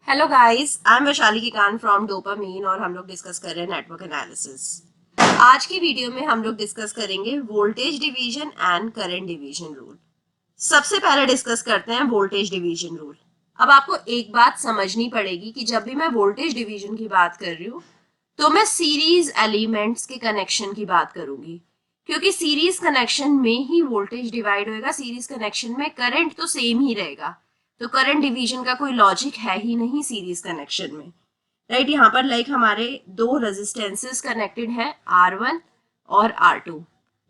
Hello guys, I am Vaishali Kikan from dopamine और हम लोग डिस्कस कर रहे हैं नेटवर्क एनालिसिस। आज की वीडियो में हम लोग डिस्कस करेंगे voltage division and current division rule. सबसे पहले डिस्कस करते हैं वोल्टेज डिवीजन रूल। अब आपको एक बात समझनी पड़ेगी कि जब भी मैं वोल्टेज डिवीजन की बात कर रही हूँ तो मैं सीरीज एलिमेंट्स के कनेक्शन की बात करूंगी, क्योंकि सीरीज कनेक्शन में ही वोल्टेज डिवाइड होएगा। सीरीज कनेक्शन में करंट तो सेम ही रहेगा, तो करंट डिवीजन का कोई लॉजिक है ही नहीं सीरीज कनेक्शन में। राइट, यहाँ पर लाइक हमारे दो रेजिस्टेंसेस कनेक्टेड है R1 और R2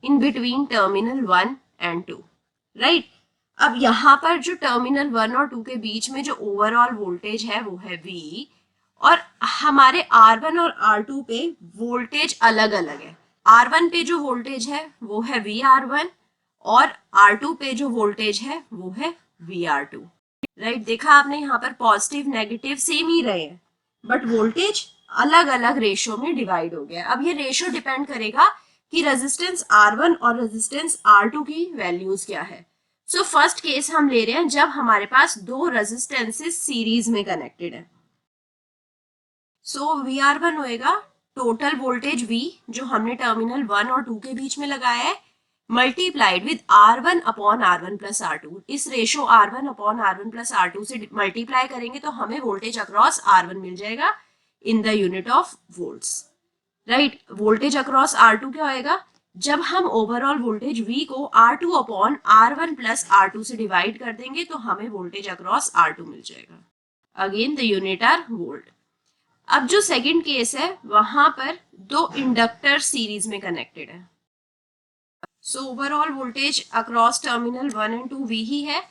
in between terminal 1 and 2। Right, अब यहाँ पर जो टर्मिनल 1 और 2 के बीच में जो ओवरऑल वोल्टेज है वो है V, और हमारे R1 और R2 पे वोल्टेज अलग अलग है। R1 पे जो वोल्टेज है वो है VR1 और R2 पे जो वोल्टेज है वो है VR2। राइट, देखा आपने, यहाँ पर पॉजिटिव नेगेटिव सेम ही रहे हैं बट वोल्टेज अलग अलग रेशो में डिवाइड हो गया। अब ये रेशो डिपेंड करेगा कि रेजिस्टेंस R1 और रेजिस्टेंस R2 की वैल्यूज क्या है। सो फर्स्ट केस हम ले रहे हैं जब हमारे पास दो रेजिस्टेंसेस सीरीज में कनेक्टेड है। सो VR1 होएगा टोटल वोल्टेज V जो हमने टर्मिनल 1 और 2 के बीच में लगाया है, multiplied with R1 upon R1 plus R2। इस ratio R1 upon R1 plus R2 से मल्टीप्लाई करेंगे तो हमें वोल्टेज अक्रॉस R1 मिल जाएगा in the unit of volts. Right, voltage across R2 क्या होएगा, जब हम ओवरऑल वोल्टेज V को R2 upon R1 plus R2 से डिवाइड कर देंगे तो हमें वोल्टेज अक्रॉस R2 मिल जाएगा। Again the unit are volt. अब जो सेकंड केस है वहां पर दो इंडक्टर सीरीज में कनेक्टेड है। So overall voltage across terminal 1 and 2 V ही है।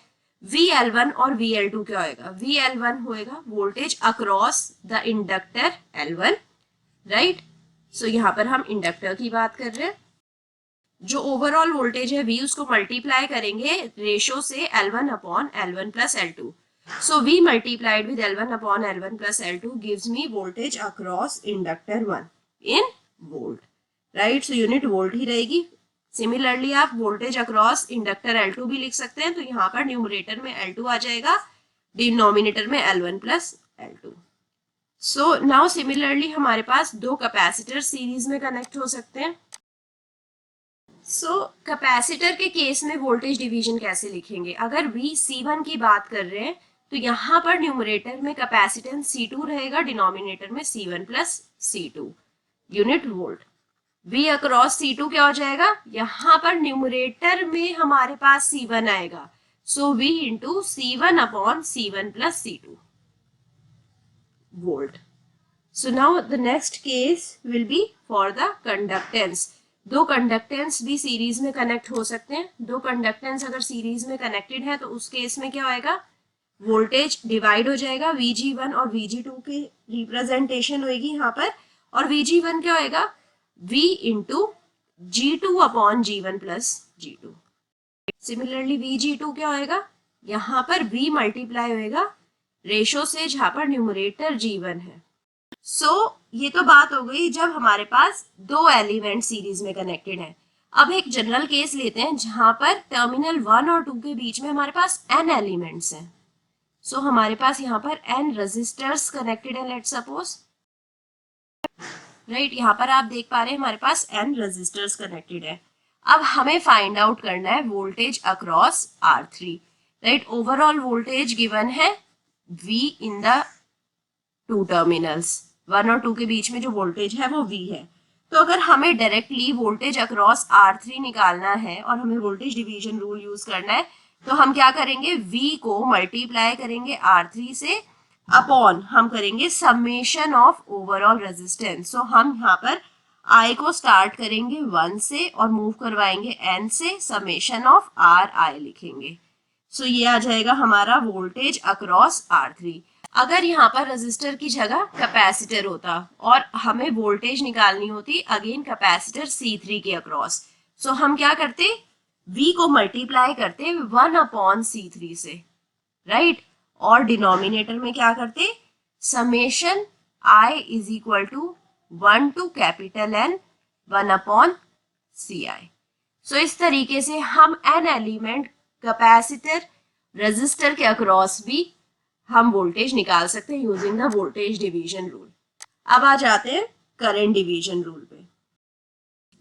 VL1 और VL2 क्या होएगा, VL1 होएगा voltage across the inductor L1। Right, so यहाँ पर हम इंडक्टर की बात कर रहे हैं। जो ओवरऑल वोल्टेज है V उसको मल्टीप्लाई करेंगे रेशो से L1 upon L1 plus L2। So V multiplied with L1 upon L1 plus L2 gives me voltage across inductor 1 in volt. Right? So unit volt ही रहेगी। Similarly आप voltage across inductor L2 भी लिख सकते हैं, तो यहाँ पर न्यूमरेटर में L2 आ जाएगा, डिनोमिनेटर में L1 plus L2। So now similarly हमारे पास दो कैपेसिटर सीरीज में कनेक्ट हो सकते हैं। कैपेसिटर के केस में वोल्टेज डिवीजन कैसे लिखेंगे, अगर V C1 की बात कर रहे हैं तो यहाँ पर न्यूमरेटर में कैपेसिटेंस C2 रहेगा, डिनोमिनेटर में C1 plus C2 unit volt. V across C2 क्या हो जाएगा, यहाँ पर न्यूमरेटर में हमारे पास C1 आएगा, सो V into C1 upon C1 plus C2 volt. So now the next case will be for the conductance. दो कंडक्टेंस भी सीरीज में कनेक्ट हो सकते हैं। दो कंडक्टेंस अगर सीरीज में कनेक्टेड है तो उस केस में क्या होएगा, वोल्टेज डिवाइड हो जाएगा। Vg1 और Vg2 की रिप्रेजेंटेशन होगी यहाँ पर, और Vg1 क्या होएगा, V into G2 upon G1 plus G2। Similarly Vg2 क्या होएगा, यहाँ पर V मल्टीप्लाई होएगा रेशो से जहां पर न्यूमरेटर G1 है। ये तो बात हो गई जब हमारे पास दो एलिमेंट सीरीज में कनेक्टेड है। अब एक जनरल केस लेते हैं जहां पर टर्मिनल 1 और 2 के बीच में हमारे पास n एलिमेंट्स हैं। हमारे पास यहाँ पर n रेजिस्टर्स कनेक्टेड है, लेट्स सपोज। राइट, यहाँ पर आप देख पा रहे हैं हमारे पास n रेजिस्टर्स कनेक्टेड है। अब हमें फाइंड आउट करना है voltage across R3। Right, overall voltage given है V in the two terminals, 1 और 2 के बीच में जो वोल्टेज है वो V है। तो अगर हमें डायरेक्टली वोल्टेज अक्रॉस R3 निकालना है और हमें वोल्टेज डिवीजन रूल यूज करना है तो हम क्या करेंगे, V को मल्टीप्लाई करेंगे R3 से, अपॉन हम करेंगे समेशन ऑफ ओवरऑल रेजिस्टेंस। हम यहाँ पर I को स्टार्ट करेंगे 1 से और मूव करवाएंगे N से, समेशन ऑफ RI लिखेंगे। ये आ जाएगा हमारा वोल्टेज अक्रॉस R3। अगर यहाँ पर रेजिस्टर की जगह कैपेसिटर होता और हमें वोल्टेज निकालनी होती अगेन कैपेसिटर C3 के अक्रॉस, हम क्या करते, V को मल्टीप्लाई करते 1 अपॉन C3 से। राइट, और डिनोमिनेटर में क्या करते, summation I is equal to 1 to capital N 1 upon CI। इस तरीके से हम n एलिमेंट कैपेसिटर रेजिस्टर के अक्रॉस भी हम वोल्टेज निकाल सकते हैं using the voltage division rule. अब आ जाते हैं करंट डिवीजन रूल पे।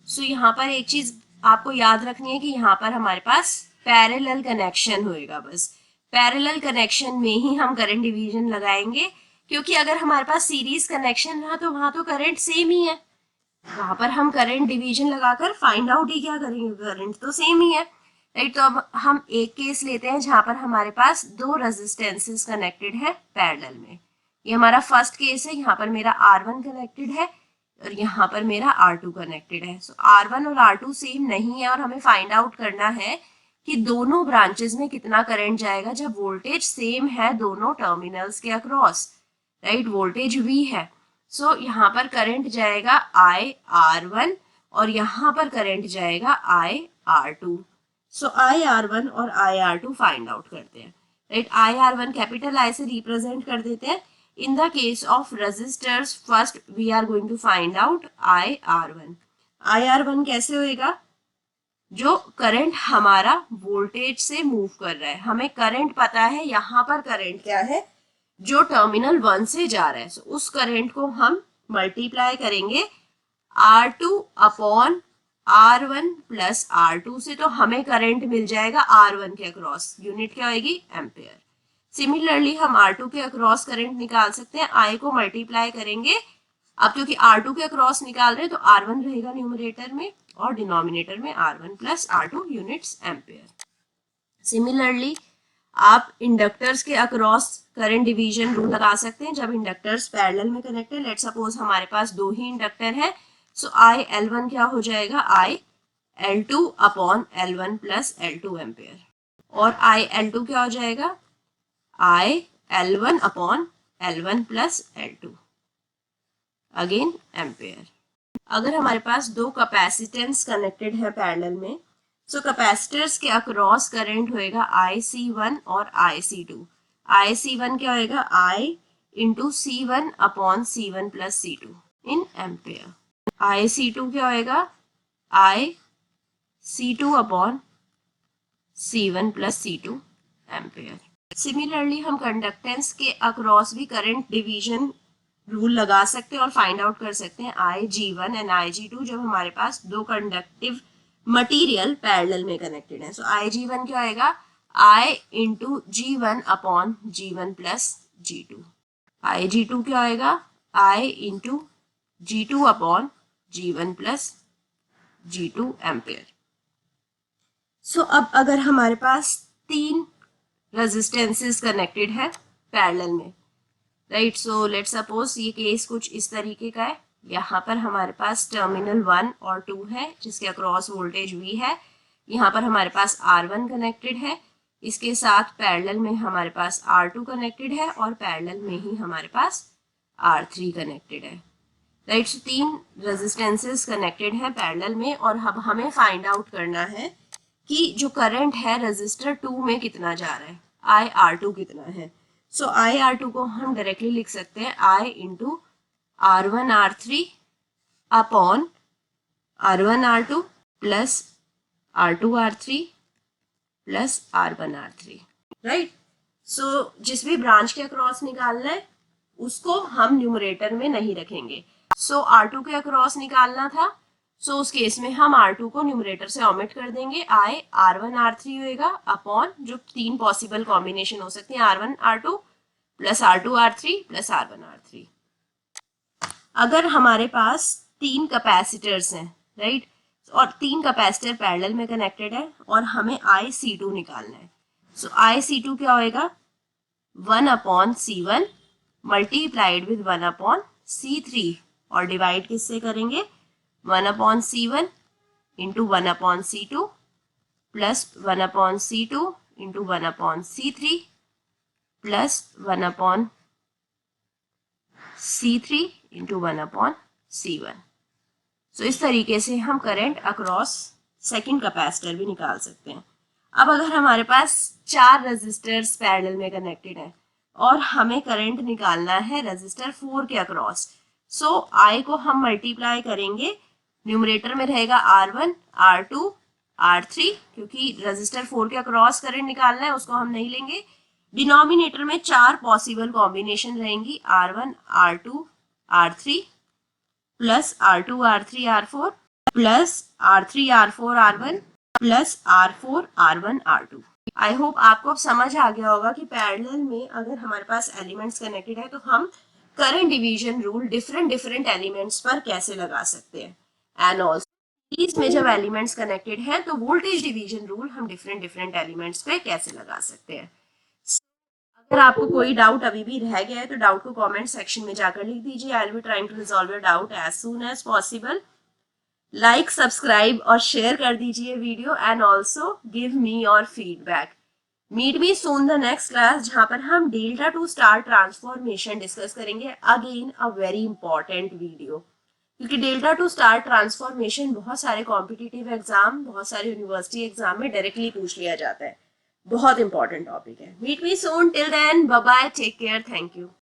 सो यहाँ पर एक चीज आपको याद रखनी है कि यहाँ पर हमारे पास पैरेलल कनेक्शन होएगा, बस पैरेलल कनेक्शन में ही हम करंट डिवीजन लगाएंगे, क्योंकि अगर हमारे पास सीरीज कनेक्शन रहा तो वहां तो करंट सेम ही है, वहां पर हम करंट डिवीजन लगाकर फाइंड आउट ही क्या करेंगे, करंट तो सेम ही है, राइट। तो अब हम एक केस लेते हैं जहां पर हमारे पास दो रेजिस्टेंसेस कनेक्टेड है पैरेलल में। ये हमारा फर्स्ट केस है, यहाँ पर मेरा R1 कनेक्टेड है और यहाँ पर मेरा R2 कनेक्टेड है। सो R1 और R2 सेम नहीं है और हमें फाइंड आउट करना है कि दोनों ब्रांचेस में कितना करंट जाएगा जब वोल्टेज सेम है दोनों टर्मिनल्स के अक्रॉस, राइट। वोल्टेज V है, सो यहाँ पर करंट जाएगा IR1 और यहाँ पर करंट जाएगा IR2। सो IR1 और IR2 फाइंड आउट करते हैं, राइट। IR1 कैपिटल I से रिप्रेजेंट कर देते हैं। In the case of resistors, first we are going to find out IR1. IR1 कैसे होएगा, जो करंट हमारा वोल्टेज से मूव कर रहा है, हमें करंट पता है, यहाँ पर करंट क्या है जो टर्मिनल 1 से जा रहा है, so उस करंट को हम मल्टीप्लाई करेंगे R2 upon R1 plus R2 से, तो हमें करंट मिल जाएगा R1 के अक्रॉस, यूनिट क्या होगी, एम्पेयर। सिमिलरली हम R2 के अक्रॉस करंट निकाल सकते हैं, I को मल्टीप्लाई करेंगे, अब क्योंकि R2 के अक्रॉस निकाल रहे हैं तो R1 रहेगा न्यूमरेटर में और डिनोमिनेटर में R1 plus R2 units ampere. Similarly आप इंडक्टर्स के अक्रॉस करंट डिवीजन रूल लगा सकते हैं जब इंडक्टर्स पैरेलल में कनेक्ट है। लेट्स सपोज हमारे पास दो ही इंडक्टर है, सो IL1 क्या हो जाएगा, IL2 upon L1 plus L2 ampere, और IL2 क्या हो जाएगा, IL1 upon L1 plus L2 again ampere. अगर हमारे पास दो कैपेसिटेंस कनेक्टेड है पैरेलल में, सो कैपेसिटर्स के अक्रॉस करंट होएगा IC1 और IC2। IC1 क्या होएगा, I into C1 upon C1 plus C2 in ampere. IC2 क्या होएगा, IC2 upon C1 plus C2 ampere. Similarly हम कंडक्टेंस के अक्रॉस भी करंट डिवीजन रूल लगा सकते हैं और फाइंड आउट कर सकते हैं IG1 एंड IG2 जब हमारे पास दो कंडक्टिव मटेरियल पैरेलल में कनेक्टेड है। सो IG1 क्या आएगा, I into G1 upon G1 plus G2। IG2 क्या आएगा, I into G2 upon G1 plus G2 ampere. So अब अगर हमारे पास तीन रेजिस्टेंसेस कनेक्टेड है पैरेलल में, राइट। सो लेट्स सपोज ये केस कुछ इस तरीके का है, यहाँ पर हमारे पास टर्मिनल 1 और 2 है जिसके अक्रॉस वोल्टेज V है, यहाँ पर हमारे पास R1 कनेक्टेड है, इसके साथ पैरेलल में हमारे पास R2 कनेक्टेड है और पैरेलल में ही हमारे पास R3 कनेक्टेड है, राइट। सो तीन रेजिस्टेंसेस कनेक्टेड है पैरेलल में और अब हमें फाइंड आउट करना है कि जो करंट है रेजिस्टर 2 में कितना जा रहा है, IR2 कितना है। सो IR2 को हम डायरेक्टली लिख सकते हैं I into R1 R3 upon R1 R2 plus R2 R3 plus R1 R3, right. So जिस भी ब्रांच के अक्रॉस निकालना है उसको हम न्यूमरेटर में नहीं रखेंगे। सो R2 के अक्रॉस निकालना था, सो उस केस में हम R2 को न्यूमरेटर से ओमिट कर देंगे, R1 R3 होएगा अपॉन जो तीन पॉसिबल कॉम्बिनेशन हो सकती हैं, R1 R2 plus R2 R3 plus R1 R3। अगर हमारे पास तीन कैपेसिटर्स हैं, राइट, और तीन कैपेसिटर पैरेलल में कनेक्टेड है और हमें IC2 निकालना है, सो IC2 क्या होएगा, 1 upon C1 multiplied with 1 upon C3 और डिवाइड किससे करेंगे, 1 upon C1 into 1 upon C2 plus 1 upon C2 into 1 upon C3 plus 1 upon C3 into 1 upon C1। सो इस तरीके से हम करंट अक्रॉस सेकंड कैपेसिटर भी निकाल सकते हैं। अब अगर हमारे पास चार रेजिस्टर्स पैरेलल में कनेक्टेड है और हमें करंट निकालना है रेजिस्टर 4 के अक्रॉस, सो I को हम मल्टीप्लाई करेंगे, न्यूमरेटर में रहेगा R1 R2 R3, क्योंकि रेजिस्टर 4 के अक्रॉस करंट निकालना है उसको हम नहीं लेंगे, डिनोमिनेटर में 4 पॉसिबल कॉम्बिनेशन रहेंगी, R1 R2 R3 plus R2 R3 R4 plus R3 R4 R1 plus R4 R1 R2। I hope आपको समझ आ गया होगा कि पैरेलल में अगर हमारे पास एलिमेंट्स कनेक्टेड है तो हम current division rule different elements पर कैसे लगा सकते हैं। एंड ऑल्सो सीरीज में जब एलिमेंट्स कनेक्टेड हैं तो वोल्टेज डिवीजन रूल हम डिफरेंट एलिमेंट्स पे कैसे लगा सकते हैं। अगर आपको कोई डाउट अभी भी रह गया है तो डाउट को कमेंट सेक्शन में जाकर लिख दीजिए। I will be trying to resolve your doubt as soon as possible. Like, subscribe और शेयर कर दीजिए video and also give me your feedback. Meet me soon the next class जहां पर हम delta to star transformation discuss करेंगे। Again a very important video, क्योंकि delta to star transformation बहुत सारे कॉम्पिटिटिव एग्जाम, बहुत सारे यूनिवर्सिटी एग्जाम में डायरेक्टली पूछ लिया जाता है। बहुत इंपॉर्टेंट टॉपिक है। Meet me soon, till then bye bye, take care, thank you.